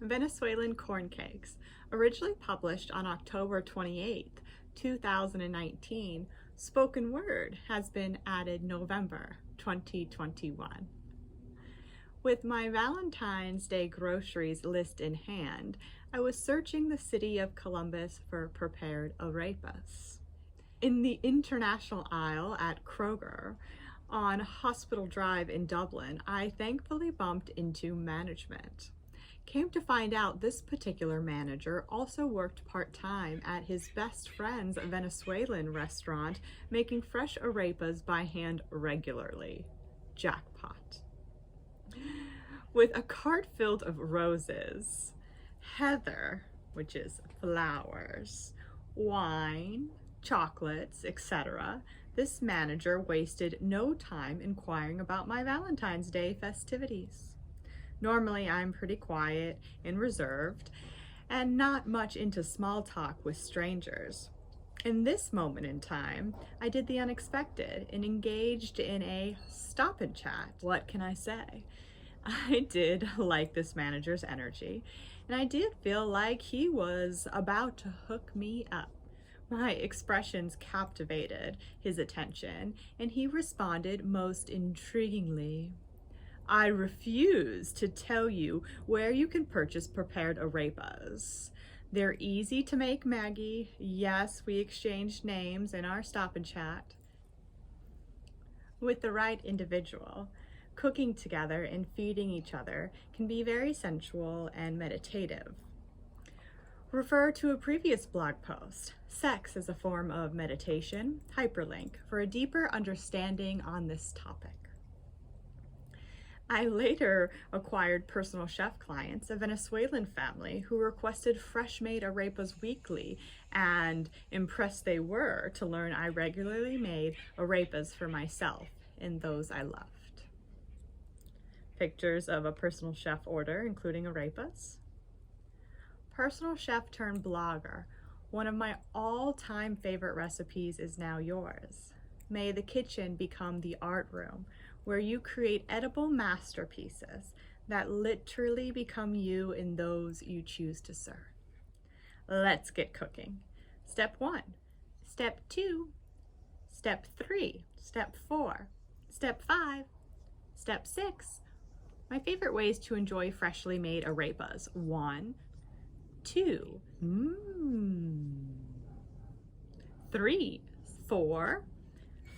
Venezuelan corn cakes. Originally published on October 28, 2019, spoken word has been added November 2021. With my Valentine's Day groceries list in hand, I was searching the city of Columbus for prepared arepas. In the international aisle at Kroger on Hospital Drive in Dublin, I thankfully bumped into management. Came to find out this particular manager also worked part-time at his best friend's Venezuelan restaurant, making fresh arepas by hand regularly. Jackpot. With a cart filled of roses, heather, which is flowers, wine, chocolates, etc., this manager wasted no time inquiring about my Valentine's Day festivities. Normally, I'm pretty quiet and reserved and not much into small talk with strangers. In this moment in time, I did the unexpected and engaged in a stop and chat. What can I say? I did like this manager's energy, and I did feel like he was about to hook me up. My expressions captivated his attention, and he responded most intriguingly. I refuse to tell you where you can purchase prepared arepas. They're easy to make, Maggie. Yes, we exchanged names in our stop and chat. With the right individual, cooking together and feeding each other can be very sensual and meditative. Refer to a previous blog post, Sex as a Form of Meditation, hyperlink, for a deeper understanding on this topic. I later acquired personal chef clients, a Venezuelan family who requested fresh-made arepas weekly, and impressed they were to learn I regularly made arepas for myself and those I loved. Pictures of a personal chef order, including arepas. Personal chef turned blogger, one of my all-time favorite recipes is now yours. May the kitchen become the art room, where you create edible masterpieces that literally become you and those you choose to serve. Let's get cooking. Step 1, Step 2, Step 3, Step 4, Step 5, Step 6. My favorite ways to enjoy freshly made arepas. 1, 2, 3, 4,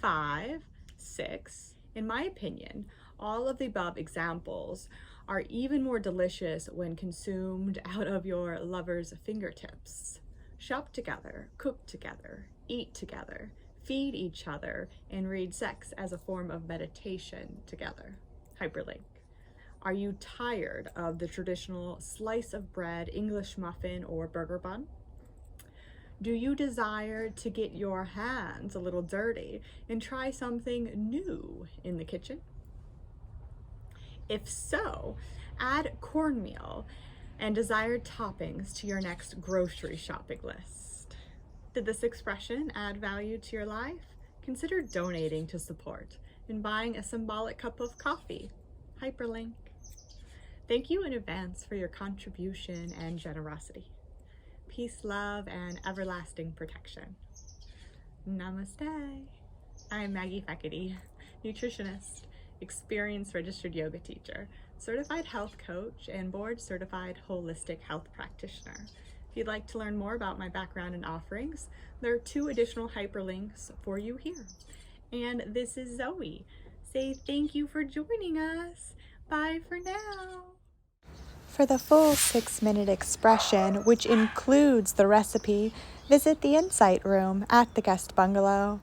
5, 6. In my opinion, all of the above examples are even more delicious when consumed out of your lover's fingertips. Shop together, cook together, eat together, feed each other, and read sex as a form of meditation together. Hyperlink. Are you tired of the traditional slice of bread, English muffin, or burger bun? Do you desire to get your hands a little dirty and try something new in the kitchen? If so, add cornmeal and desired toppings to your next grocery shopping list. Did this expression add value to your life? Consider donating to support and buying a symbolic cup of coffee. Hyperlink. Thank you in advance for your contribution and generosity. Peace, love, and everlasting protection. Namaste. I'm Maggie Feckety, nutritionist, experienced registered yoga teacher, certified health coach, and board certified holistic health practitioner. If you'd like to learn more about my background and offerings, there are 2 additional hyperlinks for you here. And this is Zoe. Say thank you for joining us. Bye for now. For the full 6-minute expression, which includes the recipe, visit the Insight Room at the Guest Bungalow.